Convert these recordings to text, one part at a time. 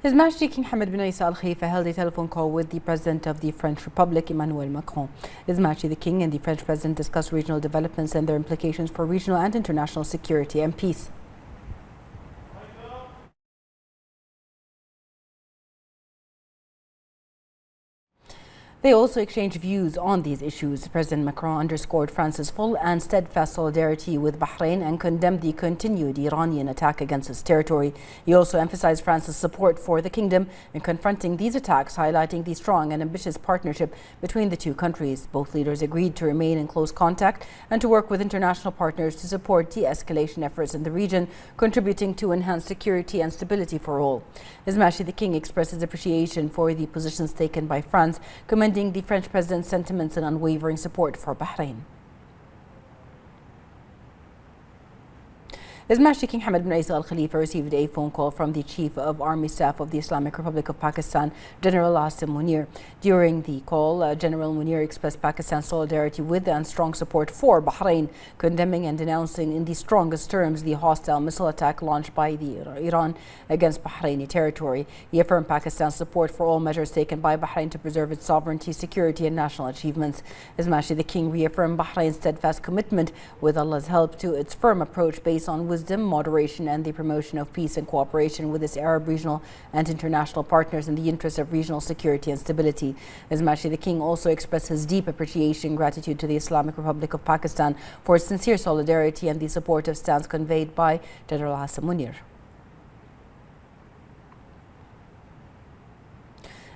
His Majesty King Hamad bin Isa Al Khalifa held a telephone call with the President of the French Republic, Emmanuel Macron. His Majesty the King and the French President discussed regional developments and their implications for regional and international security and peace. They also exchanged views on these issues. President Macron underscored France's full and steadfast solidarity with Bahrain and condemned the continued Iranian attack against its territory. He also emphasized France's support for the kingdom in confronting these attacks, highlighting the strong and ambitious partnership between the two countries. Both leaders agreed to remain in close contact and to work with international partners to support de-escalation efforts in the region, contributing to enhanced security and stability for all. His Majesty the King expressed his appreciation for the positions taken by France, commending the French President's sentiments and unwavering support for Bahrain. His Majesty King Hamad bin Isa Al Khalifa received a phone call from the Chief of Army Staff of the Islamic Republic of Pakistan, General Asim Munir. During the call, General Munir expressed Pakistan's solidarity with and strong support for Bahrain, condemning and denouncing in the strongest terms the hostile missile attack launched by Iran against Bahraini territory. He affirmed Pakistan's support for all measures taken by Bahrain to preserve its sovereignty, security and national achievements. His Majesty the King reaffirmed Bahrain's steadfast commitment, with Allah's help, to its firm approach based on wisdom, moderation and the promotion of peace and cooperation with its Arab regional and international partners in the interest of regional security and stability. His Majesty the King also expressed his deep appreciation and gratitude to the Islamic Republic of Pakistan for its sincere solidarity and the supportive stance conveyed by General Asim Munir.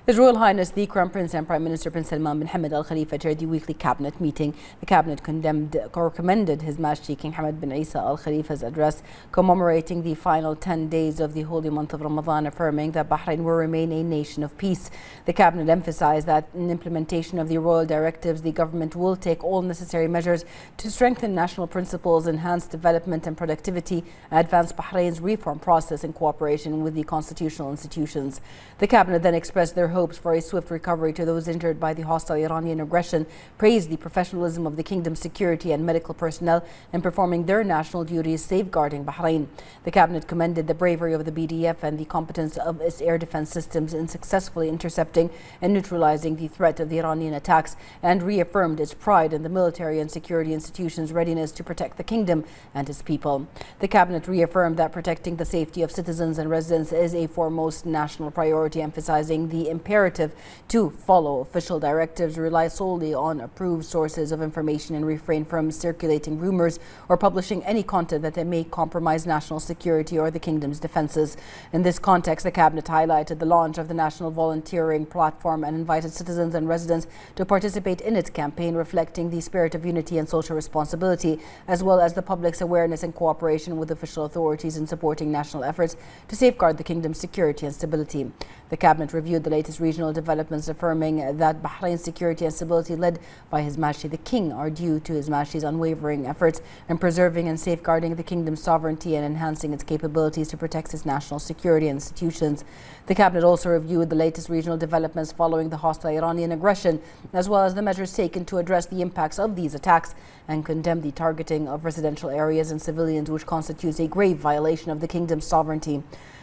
His Royal Highness the Crown Prince and Prime Minister Prince Salman bin Hamad Al Khalifa chaired the weekly cabinet meeting. The cabinet commended His Majesty King Hamad bin Isa Al Khalifa's address commemorating the final 10 days of the holy month of Ramadan, affirming that Bahrain will remain a nation of peace. The cabinet emphasized that in implementation of the royal directives, the government will take all necessary measures to strengthen national principles, enhance development and productivity, and advance Bahrain's reform process in cooperation with the constitutional institutions. The cabinet then expressed their hopes for a swift recovery to those injured by the hostile Iranian aggression, praised the professionalism of the kingdom's security and medical personnel in performing their national duties safeguarding Bahrain. The cabinet commended the bravery of the BDF and the competence of its air defense systems in successfully intercepting and neutralizing the threat of the Iranian attacks, and reaffirmed its pride in the military and security institutions' readiness to protect the kingdom and its people. The cabinet reaffirmed that protecting the safety of citizens and residents is a foremost national priority, emphasizing the imperative to follow official directives, rely solely on approved sources of information, and refrain from circulating rumors or publishing any content that may compromise national security or the kingdom's defenses. In this context, the cabinet highlighted the launch of the National Volunteering Platform and invited citizens and residents to participate in its campaign, reflecting the spirit of unity and social responsibility, as well as the public's awareness and cooperation with official authorities in supporting national efforts to safeguard the kingdom's security and stability. The cabinet reviewed the latest regional developments, affirming that Bahrain's security and stability, led by His Majesty the King, are due to His Majesty's unwavering efforts in preserving and safeguarding the kingdom's sovereignty and enhancing its capabilities to protect its national security and institutions. The cabinet also reviewed the latest regional developments following the hostile Iranian aggression, as well as the measures taken to address the impacts of these attacks, and condemned the targeting of residential areas and civilians, which constitutes a grave violation of the kingdom's sovereignty.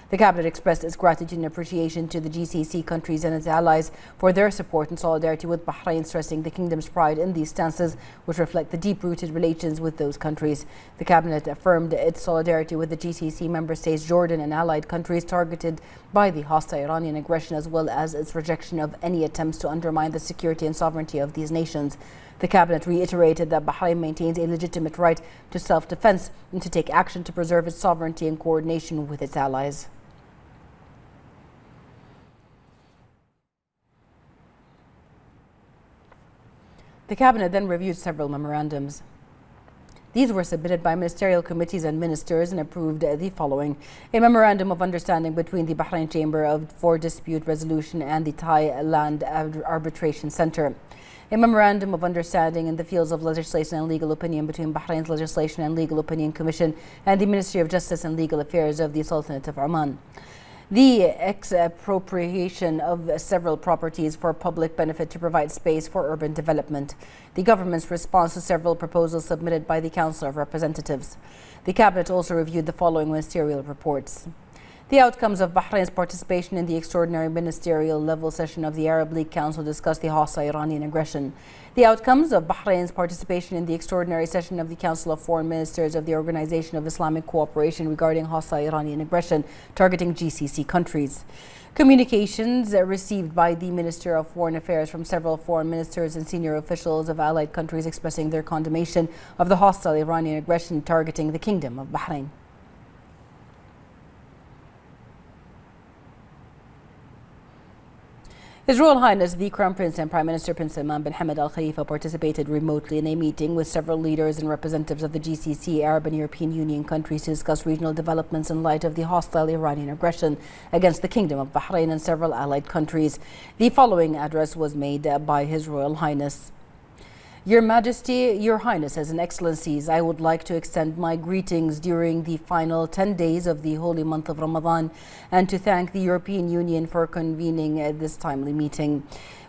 The cabinet expressed its gratitude and appreciation to the GCC countries and its allies for their support and solidarity with Bahrain, stressing the kingdom's pride in these stances, which reflect the deep-rooted relations with those countries. The cabinet affirmed its solidarity with the GCC member states, Jordan and allied countries targeted by the hostile Iranian aggression, as well as its rejection of any attempts to undermine the security and sovereignty of these nations. The cabinet reiterated that Bahrain maintains a legitimate right to self-defense and to take action to preserve its sovereignty in coordination with its allies. The cabinet then reviewed several memorandums. These were submitted by ministerial committees and ministers and approved the following: a memorandum of understanding between the Bahrain Chamber for Dispute Resolution and the Thai Land Arbitration Center; a memorandum of understanding in the fields of legislation and legal opinion between Bahrain's Legislation and Legal Opinion Commission and the Ministry of Justice and Legal Affairs of the Sultanate of Oman; the expropriation of several properties for public benefit to provide space for urban development; the government's response to several proposals submitted by the Council of Representatives. The cabinet also reviewed the following ministerial reports: The outcomes of Bahrain's participation in the extraordinary ministerial level session of the Arab League Council discussed the hostile Iranian aggression. The outcomes of Bahrain's participation in the extraordinary session of the Council of Foreign Ministers of the Organization of Islamic Cooperation regarding hostile Iranian aggression targeting GCC countries. Communications received by the Minister of Foreign Affairs from several foreign ministers and senior officials of allied countries expressing their condemnation of the hostile Iranian aggression targeting the Kingdom of Bahrain. His Royal Highness the Crown Prince and Prime Minister Prince Salman bin Hamad Al Khalifa participated remotely in a meeting with several leaders and representatives of the GCC, Arab and European Union countries to discuss regional developments in light of the hostile Iranian aggression against the Kingdom of Bahrain and several allied countries. The following address was made by His Royal Highness. Your Majesty, Your Highnesses and Excellencies, I would like to extend my greetings during the final 10 days of the holy month of Ramadan and to thank the European Union for convening this timely meeting.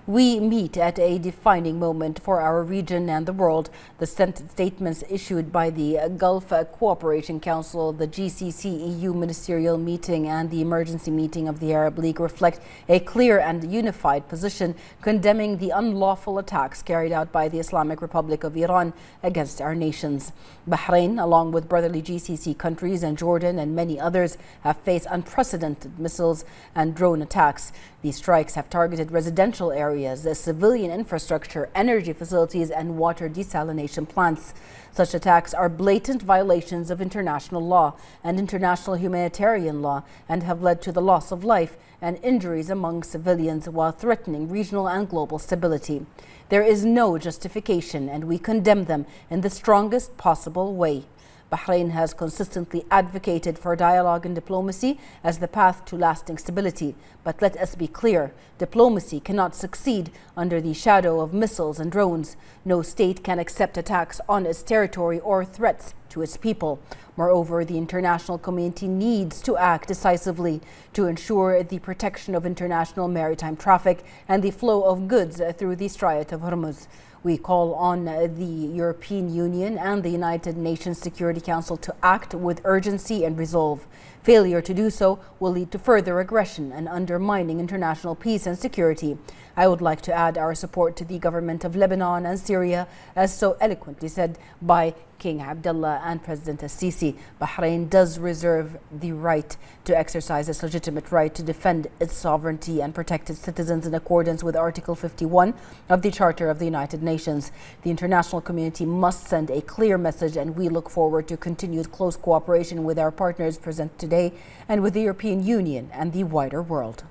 We meet at a defining moment for our region and the world. The statements issued by the Gulf Cooperation Council, the GCC EU Ministerial Meeting and the Emergency Meeting of the Arab League reflect a clear and unified position condemning the unlawful attacks carried out by the Islamic Republic of Iran against our nations. Bahrain, along with brotherly GCC countries and Jordan and many others, have faced unprecedented missiles and drone attacks. These strikes have targeted residential areas, civilian infrastructure, energy facilities, and water desalination plants. Such attacks are blatant violations of international law and international humanitarian law and have led to the loss of life and injuries among civilians while threatening regional and global stability. There is no justification, and we condemn them in the strongest possible way. Bahrain has consistently advocated for dialogue and diplomacy as the path to lasting stability. But let us be clear, diplomacy cannot succeed under the shadow of missiles and drones. No state can accept attacks on its territory or threats to its people. Moreover, the international community needs to act decisively to ensure the protection of international maritime traffic and the flow of goods through the Strait of Hormuz. We call on the European Union and the United Nations Security Council to act with urgency and resolve. Failure to do so will lead to further aggression and undermining international peace and security. I would like to add our support to the government of Lebanon and Syria, as so eloquently said by King Abdullah and President Al-Sisi. Bahrain does reserve the right to exercise its legitimate right to defend its sovereignty and protect its citizens in accordance with Article 51 of the Charter of the United Nations. The international community must send a clear message, and we look forward to continued close cooperation with our partners present today and with the European Union and the wider world.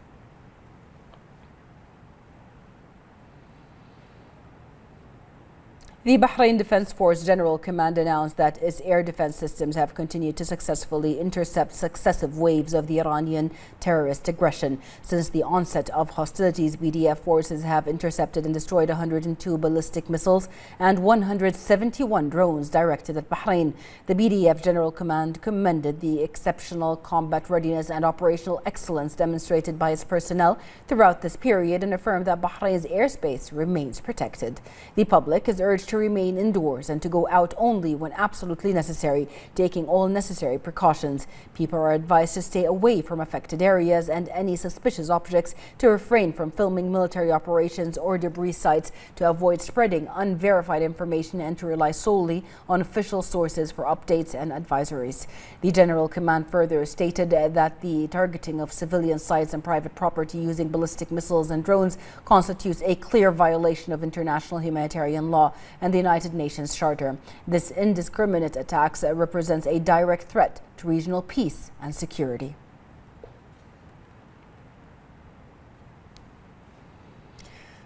The Bahrain Defense Force General Command announced that its air defense systems have continued to successfully intercept successive waves of the Iranian terrorist aggression. Since the onset of hostilities, BDF forces have intercepted and destroyed 102 ballistic missiles and 171 drones directed at Bahrain. The BDF General Command commended the exceptional combat readiness and operational excellence demonstrated by its personnel throughout this period and affirmed that Bahrain's airspace remains protected. The public is urged to remain indoors and to go out only when absolutely necessary, taking all necessary precautions. People are advised to stay away from affected areas and any suspicious objects, to refrain from filming military operations or debris sites, to avoid spreading unverified information, and to rely solely on official sources for updates and advisories. The General Command further stated that the targeting of civilian sites and private property using ballistic missiles and drones constitutes a clear violation of international humanitarian law and the United Nations Charter. This indiscriminate attacks represents a direct threat to regional peace and security.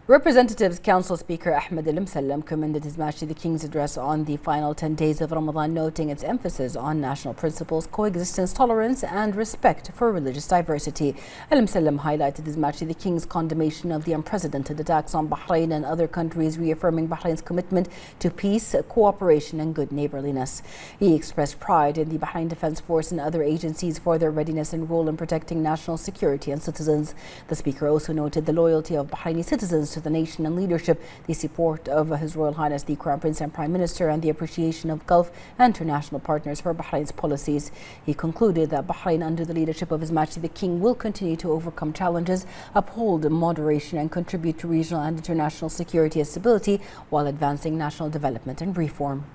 Representatives Council Speaker Ahmed Al-Msallam commended His Majesty the King's address on the final 10 days of Ramadan, noting its emphasis on national principles, coexistence, tolerance and respect for religious diversity. Al-Msallam highlighted His Majesty the King's condemnation of the unprecedented attacks on Bahrain and other countries, reaffirming Bahrain's commitment to peace, cooperation and good neighborliness. He expressed pride in the Bahrain Defense Force and other agencies for their readiness and role in protecting national security and citizens. The Speaker also noted the loyalty of Bahraini citizens to the nation and leadership the support of His Royal Highness the Crown Prince and Prime Minister and the appreciation of Gulf and international partners for Bahrain's policies. He concluded that Bahrain, under the leadership of His Majesty the King, will continue to overcome challenges, uphold moderation and contribute to regional and international security and stability while advancing national development and reform.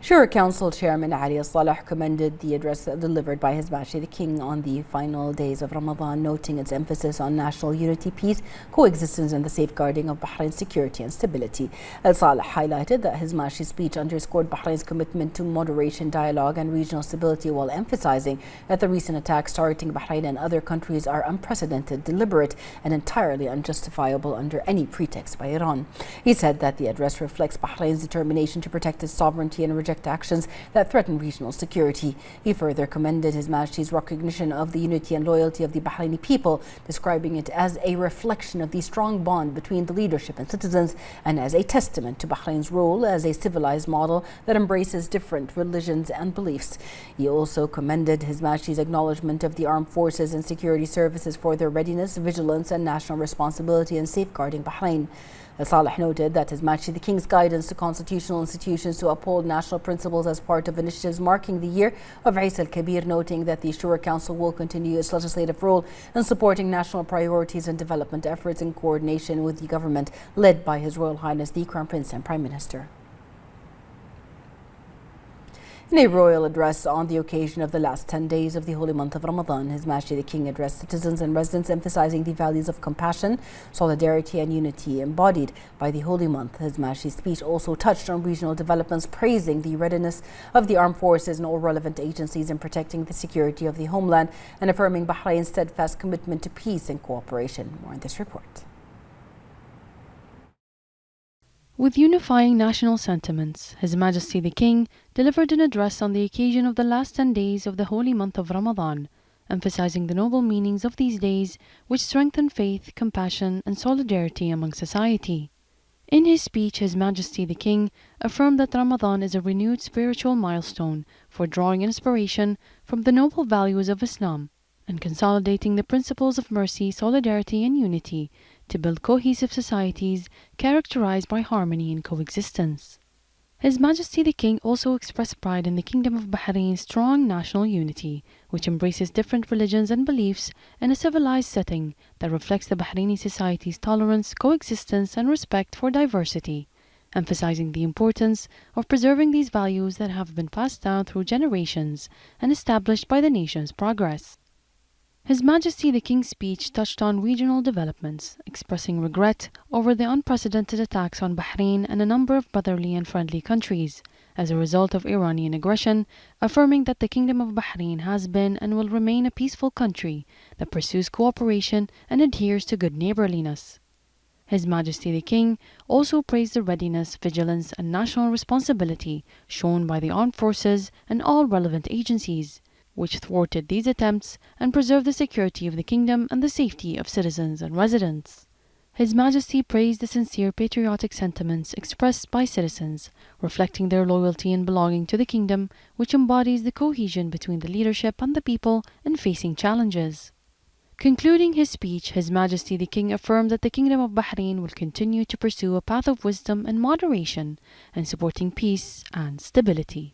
Shura Council Chairman Ali Saleh commended the address delivered by His Majesty the King on the final days of Ramadan, noting its emphasis on national unity, peace, coexistence and the safeguarding of Bahrain's security and stability. Saleh highlighted that His Majesty's speech underscored Bahrain's commitment to moderation, dialogue and regional stability, while emphasizing that the recent attacks targeting Bahrain and other countries are unprecedented, deliberate and entirely unjustifiable under any pretext by Iran. He said that the address reflects Bahrain's determination to protect its sovereignty and reject actions that threaten regional security. He further commended His Majesty's recognition of the unity and loyalty of the Bahraini people, describing it as a reflection of the strong bond between the leadership and citizens and as a testament to Bahrain's role as a civilized model that embraces different religions and beliefs. He also commended His Majesty's acknowledgement of the armed forces and security services for their readiness, vigilance and national responsibility in safeguarding Bahrain. Saleh noted that His Majesty the King's guidance to constitutional institutions to uphold national principles as part of initiatives marking the year of Eid al-Kabir, noting that the Shura Council will continue its legislative role in supporting national priorities and development efforts in coordination with the government led by His Royal Highness the Crown Prince and Prime Minister. In a royal address on the occasion of the last 10 days of the holy month of Ramadan, His Majesty the King addressed citizens and residents, emphasizing the values of compassion, solidarity and unity embodied by the holy month. His Majesty's speech also touched on regional developments, praising the readiness of the armed forces and all relevant agencies in protecting the security of the homeland and affirming Bahrain's steadfast commitment to peace and cooperation. More in this report. With unifying national sentiments, His Majesty the King delivered an address on the occasion of the last 10 days of the holy month of Ramadan, emphasizing the noble meanings of these days which strengthen faith, compassion and solidarity among society. In his speech, His Majesty the King affirmed that Ramadan is a renewed spiritual milestone for drawing inspiration from the noble values of Islam and consolidating the principles of mercy, solidarity and unity to build cohesive societies characterized by harmony and coexistence. His Majesty the King also expressed pride in the Kingdom of Bahrain's strong national unity, which embraces different religions and beliefs in a civilized setting that reflects the Bahraini society's tolerance, coexistence and respect for diversity, emphasizing the importance of preserving these values that have been passed down through generations and established by the nation's progress. His Majesty the King's speech touched on regional developments, expressing regret over the unprecedented attacks on Bahrain and a number of brotherly and friendly countries as a result of Iranian aggression, affirming that the Kingdom of Bahrain has been and will remain a peaceful country that pursues cooperation and adheres to good neighborliness. His Majesty the King also praised the readiness, vigilance and national responsibility shown by the armed forces and all relevant agencies, which thwarted these attempts and preserved the security of the kingdom and the safety of citizens and residents. His Majesty praised the sincere patriotic sentiments expressed by citizens, reflecting their loyalty and belonging to the kingdom, which embodies the cohesion between the leadership and the people in facing challenges. Concluding his speech, His Majesty the King affirmed that the Kingdom of Bahrain will continue to pursue a path of wisdom and moderation and supporting peace and stability.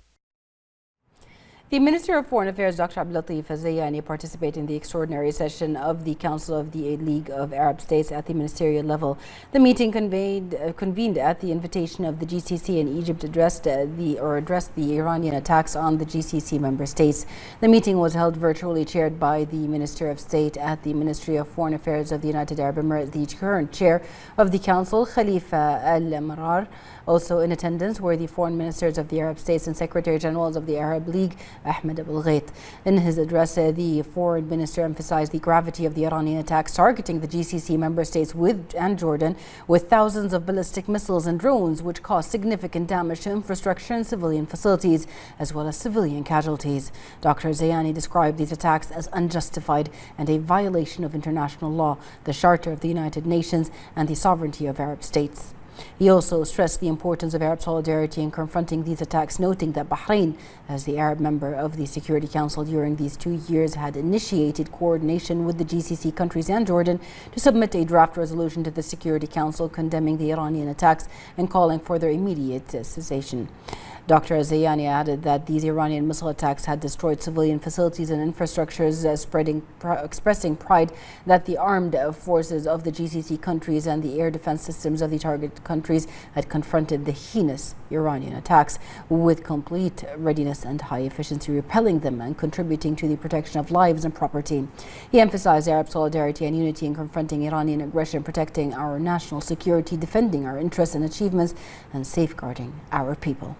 The Minister of Foreign Affairs, Dr. Abdulatif Al-Zayani, participated in the extraordinary session of the Council of the League of Arab States at the ministerial level. The meeting convened at the invitation of the GCC, and Egypt addressed the Iranian attacks on the GCC member states. The meeting was held virtually, chaired by the Minister of State at the Ministry of Foreign Affairs of the United Arab Emirates. The current chair of the Council, Khalifa Al-Marar. Also in attendance were the foreign ministers of the Arab states and Secretary Generals of the Arab League, Ahmed Abul-Ghait. In his address, the foreign minister emphasized the gravity of the Iranian attacks targeting the GCC member states and Jordan with thousands of ballistic missiles and drones, which caused significant damage to infrastructure and civilian facilities, as well as civilian casualties. Dr. Zayani described these attacks as unjustified and a violation of international law, the Charter of the United Nations, and the sovereignty of Arab states. He also stressed the importance of Arab solidarity in confronting these attacks, noting that Bahrain, as the Arab member of the Security Council during these 2 years, had initiated coordination with the GCC countries and Jordan to submit a draft resolution to the Security Council condemning the Iranian attacks and calling for their immediate cessation. Dr. Zayani added that these Iranian missile attacks had destroyed civilian facilities and infrastructures, expressing pride that the armed forces of the GCC countries and the air defense systems of the target countries had confronted the heinous Iranian attacks with complete readiness and high efficiency, repelling them and contributing to the protection of lives and property. He emphasized Arab solidarity and unity in confronting Iranian aggression, protecting our national security, defending our interests and achievements, and safeguarding our people.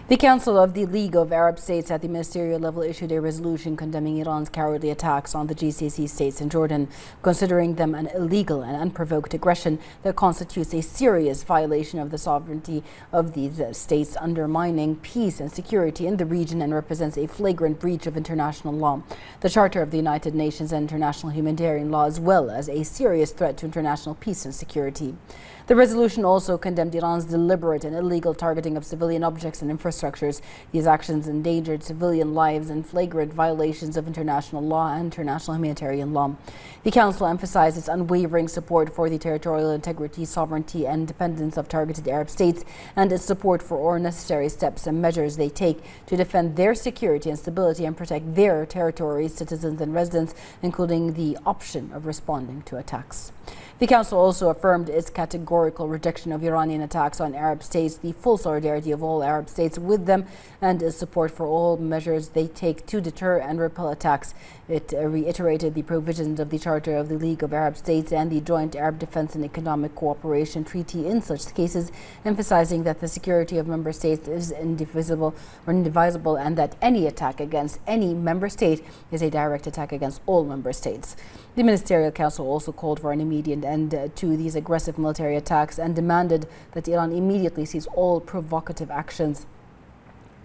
The Council of the League of Arab States at the ministerial level issued a resolution condemning Iran's cowardly attacks on the GCC states and Jordan, considering them an illegal and unprovoked aggression that constitutes a serious violation of the sovereignty of these states, undermining peace and security in the region, and represents a flagrant breach of international law, the Charter of the United Nations, and international humanitarian law, as well as a serious threat to international peace and security. The resolution also condemned Iran's deliberate and illegal targeting of civilian objects and infrastructures. These actions endangered civilian lives and flagrant violations of international law and international humanitarian law. The Council emphasized its unwavering support for the territorial integrity, sovereignty, and independence of targeted Arab states, and its support for all necessary steps and measures they take to defend their security and stability and protect their territories, citizens, and residents, including the option of responding to attacks. The Council also affirmed its categorical rejection of Iranian attacks on Arab states, the full solidarity of all Arab states with them, and its support for all measures they take to deter and repel attacks. It reiterated the provisions of the Charter of the League of Arab States and the Joint Arab Defense and Economic Cooperation Treaty in such cases, emphasizing that the security of member states is indivisible and that any attack against any member state is a direct attack against all member states. The Ministerial Council also called for an immediate end to these aggressive military attacks and demanded that Iran immediately cease all provocative actions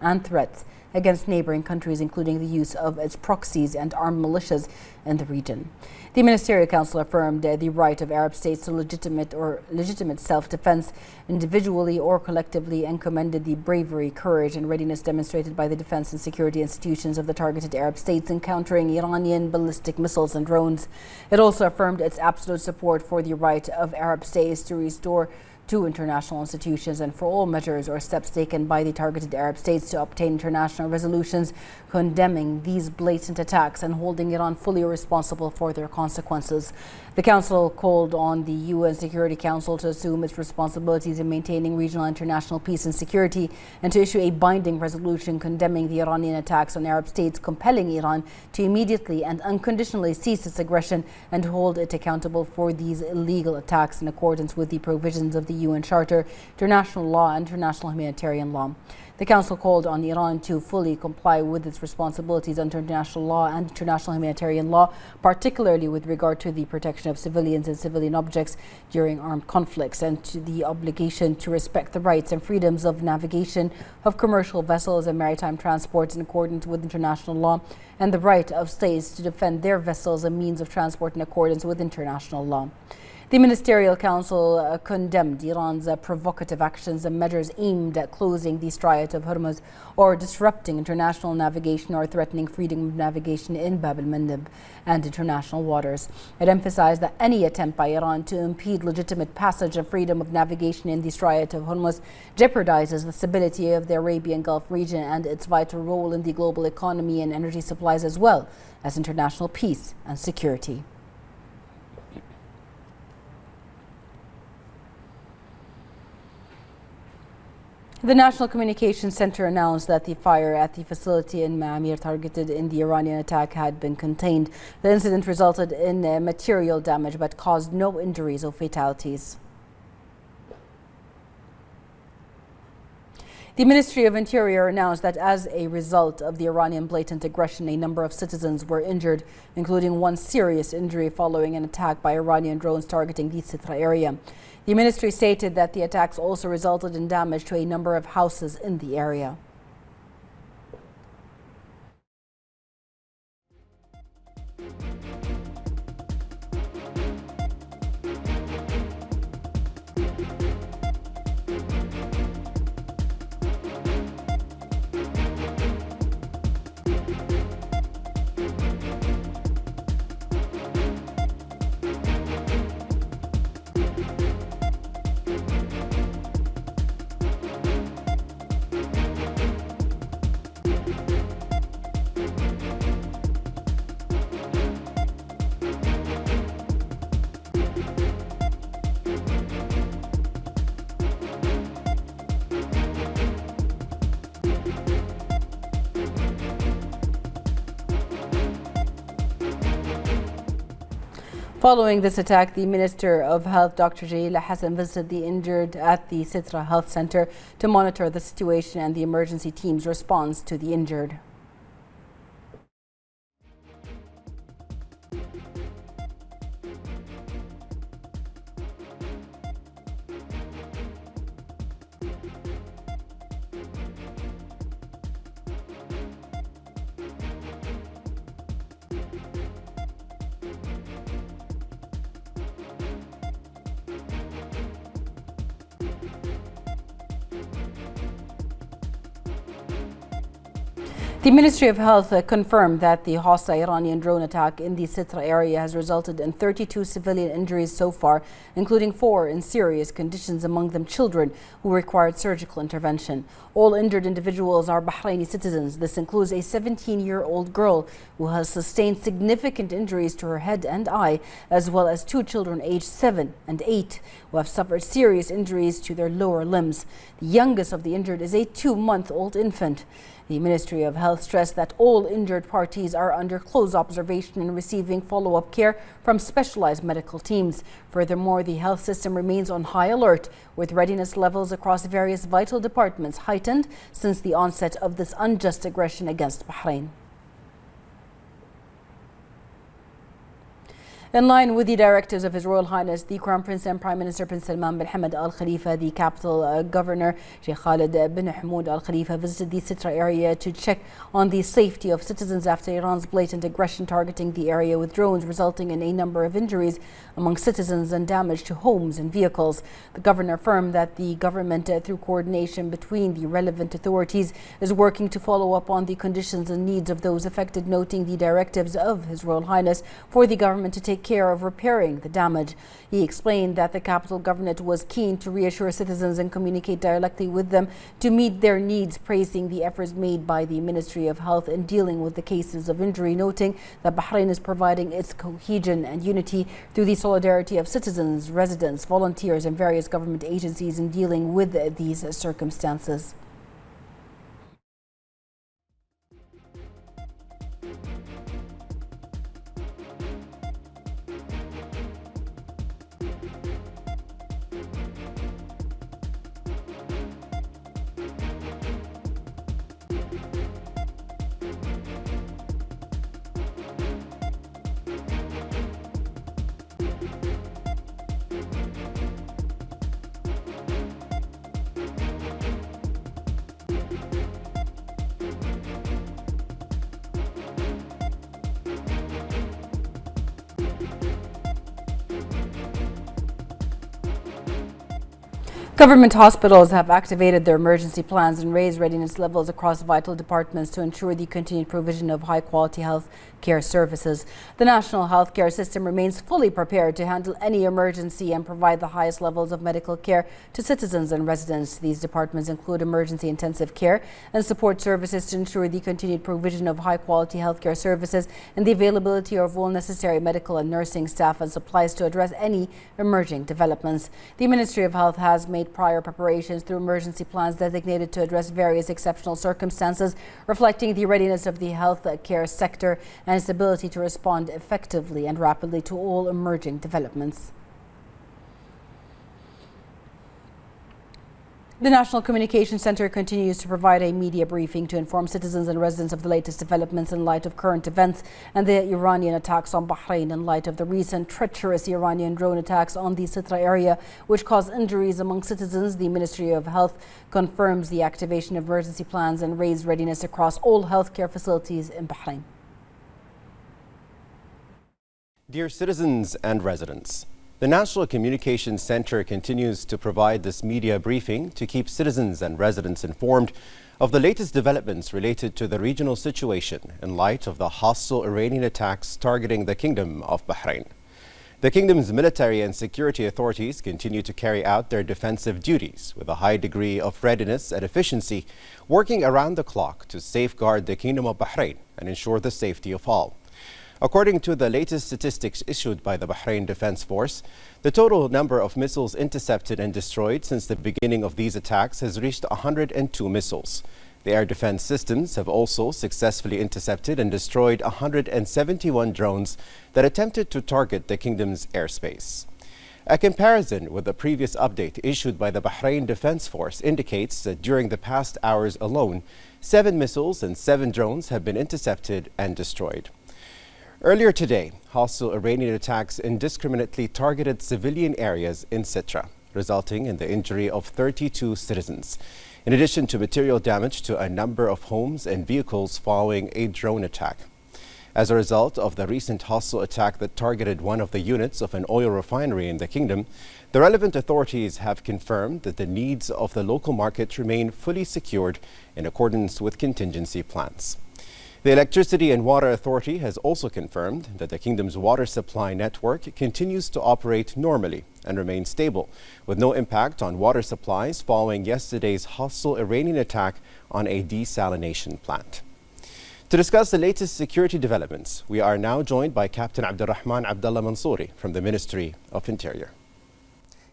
and threats against neighboring countries, including the use of its proxies and armed militias in the region. The Ministerial Council affirmed the right of Arab states to legitimate self-defense, individually or collectively, and commended the bravery, courage, and readiness demonstrated by the defense and security institutions of the targeted Arab states in countering Iranian ballistic missiles and drones. It also affirmed its absolute support for the right of Arab states to restore to international institutions and for all measures or steps taken by the targeted Arab states to obtain international resolutions condemning these blatant attacks and holding Iran fully responsible for their consequences. The Council called on the UN Security Council to assume its responsibilities in maintaining regional and international peace and security, and to issue a binding resolution condemning the Iranian attacks on Arab states, compelling Iran to immediately and unconditionally cease its aggression and hold it accountable for these illegal attacks in accordance with the provisions of the UN Charter, international law, and international humanitarian law. The Council called on Iran to fully comply with its responsibilities under international law and international humanitarian law, particularly with regard to the protection of civilians and civilian objects during armed conflicts, and to the obligation to respect the rights and freedoms of navigation of commercial vessels and maritime transport in accordance with international law, and the right of states to defend their vessels and means of transport in accordance with international law. The Ministerial Council condemned Iran's provocative actions and measures aimed at closing the Strait of Hormuz or disrupting international navigation or threatening freedom of navigation in Bab al-Mandeb and international waters. It emphasized that any attempt by Iran to impede legitimate passage and freedom of navigation in the Strait of Hormuz jeopardizes the stability of the Arabian Gulf region and its vital role in the global economy and energy supplies, as well as international peace and security. The National Communications Center announced that the fire at the facility in Ma'amir targeted in the Iranian attack had been contained. The incident resulted in material damage but caused no injuries or fatalities. The Ministry of Interior announced that as a result of the Iranian blatant aggression, a number of citizens were injured, including one serious injury following an attack by Iranian drones targeting the Sitra area. The ministry stated that the attacks also resulted in damage to a number of houses in the area. Following this attack, the Minister of Health, Dr. Jalila Hassan, visited the injured at the Sitra Health Center to monitor the situation and the emergency team's response to the injured. The Ministry of Health confirmed that the hostile Iranian drone attack in the Sitra area has resulted in 32 civilian injuries so far, including 4 in serious conditions, among them children who required surgical intervention. All injured individuals are Bahraini citizens. This includes a 17-year-old girl who has sustained significant injuries to her head and eye, as well as 2 children aged 7 and 8 who have suffered serious injuries to their lower limbs. The youngest of the injured is a 2-month-old infant. The Ministry of Health stressed that all injured parties are under close observation and receiving follow-up care from specialized medical teams. Furthermore, the health system remains on high alert, with readiness levels across various vital departments heightened since the onset of this unjust aggression against Bahrain. In line with the directives of His Royal Highness the Crown Prince and Prime Minister Prince Salman bin Hamad Al Khalifa, the capital governor Sheikh Khalid bin Hamoud Al Khalifa visited the Sitra area to check on the safety of citizens after Iran's blatant aggression targeting the area with drones, resulting in a number of injuries among citizens and damage to homes and vehicles. The governor affirmed that the government, through coordination between the relevant authorities, is working to follow up on the conditions and needs of those affected, noting the directives of His Royal Highness for the government to take care of repairing the damage. He explained that the capital government was keen to reassure citizens and communicate directly with them to meet their needs, praising the efforts made by the Ministry of Health in dealing with the cases of injury, noting that Bahrain is providing its cohesion and unity through the solidarity of citizens, residents, volunteers and various government agencies in dealing with these circumstances. Government hospitals have activated their emergency plans and raised readiness levels across vital departments to ensure the continued provision of high-quality health care services. The national healthcare system remains fully prepared to handle any emergency and provide the highest levels of medical care to citizens and residents. These departments include emergency intensive care and support services to ensure the continued provision of high-quality healthcare services and the availability of all necessary medical and nursing staff and supplies to address any emerging developments. The Ministry of Health has made prior preparations through emergency plans designated to address various exceptional circumstances, reflecting the readiness of the health care sector and its ability to respond effectively and rapidly to all emerging developments. The National Communications Centre continues to provide a media briefing to inform citizens and residents of the latest developments in light of current events and the Iranian attacks on Bahrain, in light of the recent treacherous Iranian drone attacks on the Sitra area, which caused injuries among citizens. The Ministry of Health confirms the activation of emergency plans and raised readiness across all healthcare facilities in Bahrain. Dear citizens and residents, the National Communications Centre continues to provide this media briefing to keep citizens and residents informed of the latest developments related to the regional situation in light of the hostile Iranian attacks targeting the Kingdom of Bahrain. The Kingdom's military and security authorities continue to carry out their defensive duties with a high degree of readiness and efficiency, working around the clock to safeguard the Kingdom of Bahrain and ensure the safety of all. According to the latest statistics issued by the Bahrain Defense Force, the total number of missiles intercepted and destroyed since the beginning of these attacks has reached 102 missiles. The air defense systems have also successfully intercepted and destroyed 171 drones that attempted to target the kingdom's airspace. A comparison with the previous update issued by the Bahrain Defense Force indicates that during the past hours alone, 7 missiles and 7 drones have been intercepted and destroyed. Earlier today, hostile Iranian attacks indiscriminately targeted civilian areas in Sitra, resulting in the injury of 32 citizens, in addition to material damage to a number of homes and vehicles following a drone attack. As a result of the recent hostile attack that targeted one of the units of an oil refinery in the kingdom, the relevant authorities have confirmed that the needs of the local market remain fully secured in accordance with contingency plans. The Electricity and Water Authority has also confirmed that the kingdom's water supply network continues to operate normally and remain stable, with no impact on water supplies following yesterday's hostile Iranian attack on a desalination plant. To discuss the latest security developments, we are now joined by Captain Abdurrahman Abdullah Mansouri from the Ministry of Interior.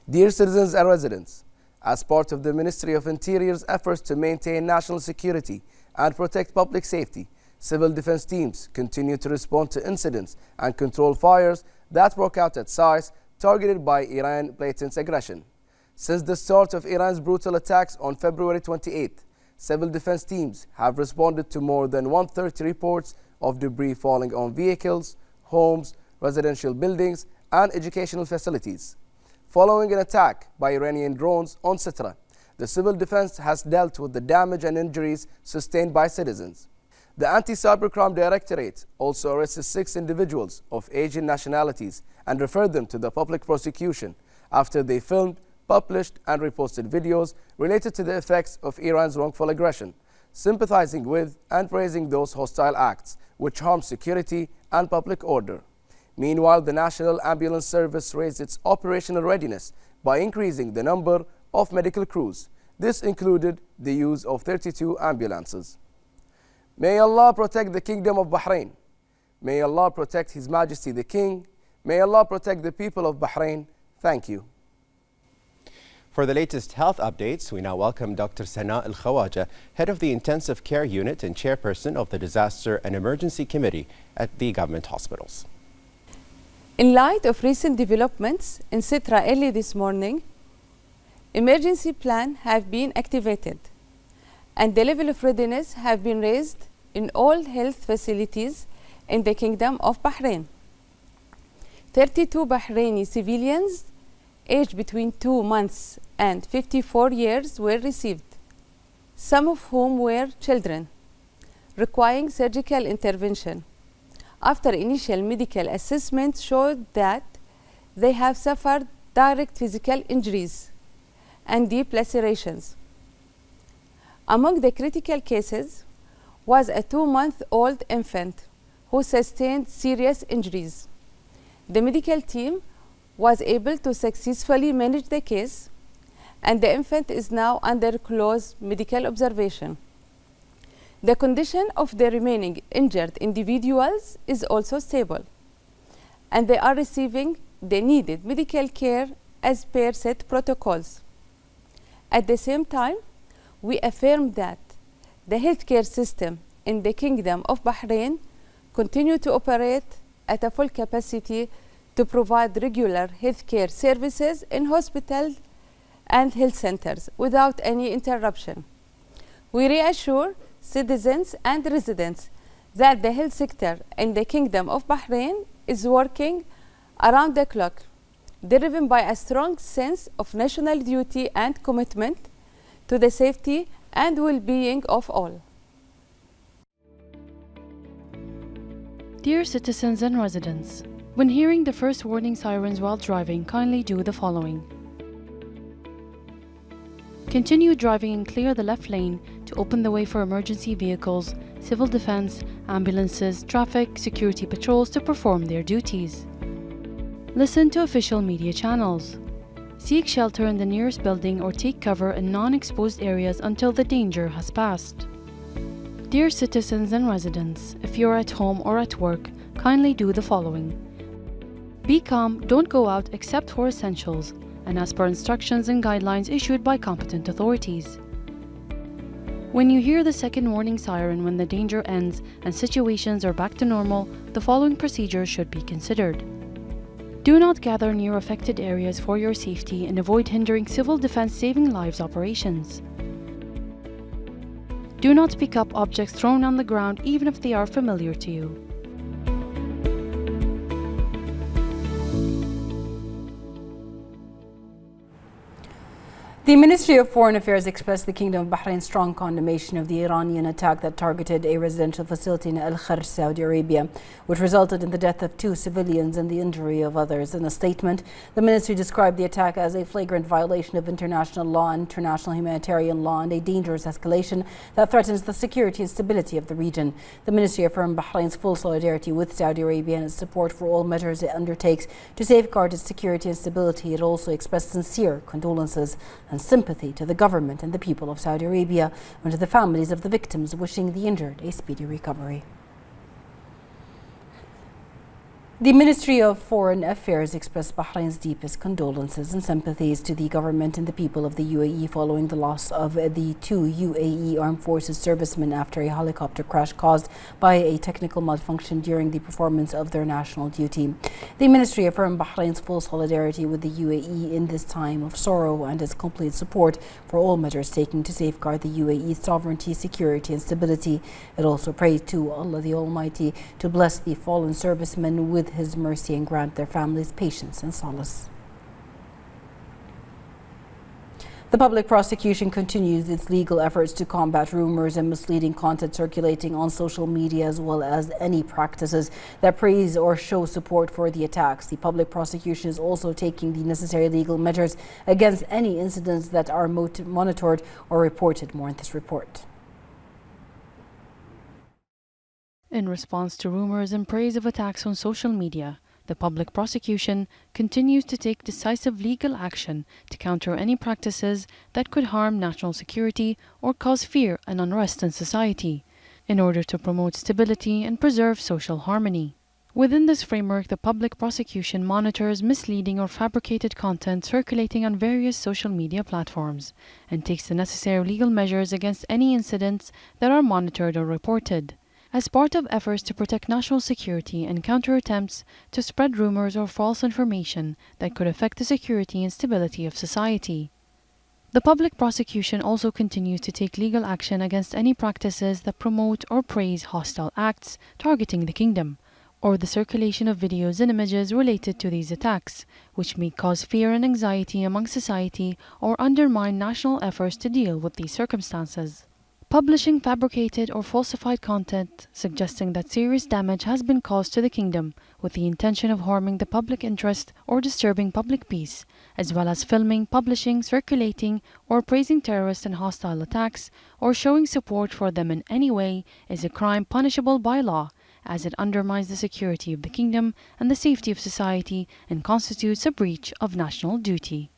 Dear citizens and residents, as part of the Ministry of Interior's efforts to maintain national security and protect public safety, civil defense teams continue to respond to incidents and control fires that broke out at sites targeted by Iran's blatant aggression. Since the start of Iran's brutal attacks on February 28th, civil defense teams have responded to more than 130 reports of debris falling on vehicles, homes, residential buildings, and educational facilities. Following an attack by Iranian drones on Sitra, the civil defense has dealt with the damage and injuries sustained by citizens. The Anti-Cybercrime Directorate also arrested 6 individuals of Asian nationalities and referred them to the public prosecution after they filmed, published, and reposted videos related to the effects of Iran's wrongful aggression, sympathizing with and praising those hostile acts which harm security and public order. Meanwhile, the National Ambulance Service raised its operational readiness by increasing the number of medical crews. This included the use of 32 ambulances. May Allah protect the Kingdom of Bahrain. May Allah protect His Majesty the King. May Allah protect the people of Bahrain. Thank you. For the latest health updates, we now welcome Dr. Sana Al-Khawaja, Head of the Intensive Care Unit and Chairperson of the Disaster and Emergency Committee at the government hospitals. In light of recent developments in Sitra early this morning, emergency plans have been activated and the level of readiness have been raised in all health facilities in the Kingdom of Bahrain. 32 Bahraini civilians aged between 2 months and 54 years were received, some of whom were children, requiring surgical intervention, after initial medical assessment showed that they have suffered direct physical injuries and deep lacerations. Among the critical cases was a 2-month-old infant who sustained serious injuries. The medical team was able to successfully manage the case, and the infant is now under close medical observation. The condition of the remaining injured individuals is also stable, and they are receiving the needed medical care as per set protocols. At the same time, we affirm that the healthcare system in the Kingdom of Bahrain continue to operate at a full capacity to provide regular healthcare services in hospitals and health centers without any interruption. We reassure citizens and residents that the health sector in the Kingdom of Bahrain is working around the clock, driven by a strong sense of national duty and commitment to the safety and well-being of all. Dear citizens and residents, when hearing the first warning sirens while driving, kindly do the following. Continue driving and clear the left lane to open the way for emergency vehicles, civil defense, ambulances, traffic, security patrols to perform their duties. Listen to official media channels. Seek shelter in the nearest building or take cover in non-exposed areas until the danger has passed. Dear citizens and residents, if you're at home or at work, kindly do the following. Be calm, don't go out except for essentials, and as per instructions and guidelines issued by competent authorities. When you hear the second warning siren when the danger ends and situations are back to normal, the following procedures should be considered. Do not gather near affected areas for your safety and avoid hindering civil defense saving lives operations. Do not pick up objects thrown on the ground even if they are familiar to you. The Ministry of Foreign Affairs expressed the Kingdom of Bahrain's strong condemnation of the Iranian attack that targeted a residential facility in Al-Kharj, Saudi Arabia, which resulted in the death of 2 civilians and the injury of others. In a statement, the ministry described the attack as a flagrant violation of international law and international humanitarian law and a dangerous escalation that threatens the security and stability of the region. The ministry affirmed Bahrain's full solidarity with Saudi Arabia and its support for all measures it undertakes to safeguard its security and stability. It also expressed sincere condolences and sympathy to the government and the people of Saudi Arabia and to the families of the victims, wishing the injured a speedy recovery. The Ministry of Foreign Affairs expressed Bahrain's deepest condolences and sympathies to the government and the people of the UAE following the loss of the 2 UAE Armed Forces servicemen after a helicopter crash caused by a technical malfunction during the performance of their national duty. The ministry affirmed Bahrain's full solidarity with the UAE in this time of sorrow and its complete support for all measures taken to safeguard the UAE's sovereignty, security and stability. It also prayed to Allah the Almighty to bless the fallen servicemen with His mercy and grant their families patience and solace. The public prosecution continues its legal efforts to combat rumors and misleading content circulating on social media, as well as any practices that praise or show support for the attacks. The public prosecution is also taking the necessary legal measures against any incidents that are monitored or reported. More in this report. In response to rumors and praise of attacks on social media, the public prosecution continues to take decisive legal action to counter any practices that could harm national security or cause fear and unrest in society, in order to promote stability and preserve social harmony. Within this framework, the public prosecution monitors misleading or fabricated content circulating on various social media platforms and takes the necessary legal measures against any incidents that are monitored or reported, as part of efforts to protect national security and counter attempts to spread rumors or false information that could affect the security and stability of society. The public prosecution also continues to take legal action against any practices that promote or praise hostile acts targeting the kingdom, or the circulation of videos and images related to these attacks, which may cause fear and anxiety among society or undermine national efforts to deal with these circumstances. Publishing fabricated or falsified content suggesting that serious damage has been caused to the kingdom with the intention of harming the public interest or disturbing public peace, as well as filming, publishing, circulating, or praising terrorist and hostile attacks, or showing support for them in any way, is a crime punishable by law, as it undermines the security of the kingdom and the safety of society and constitutes a breach of national duty.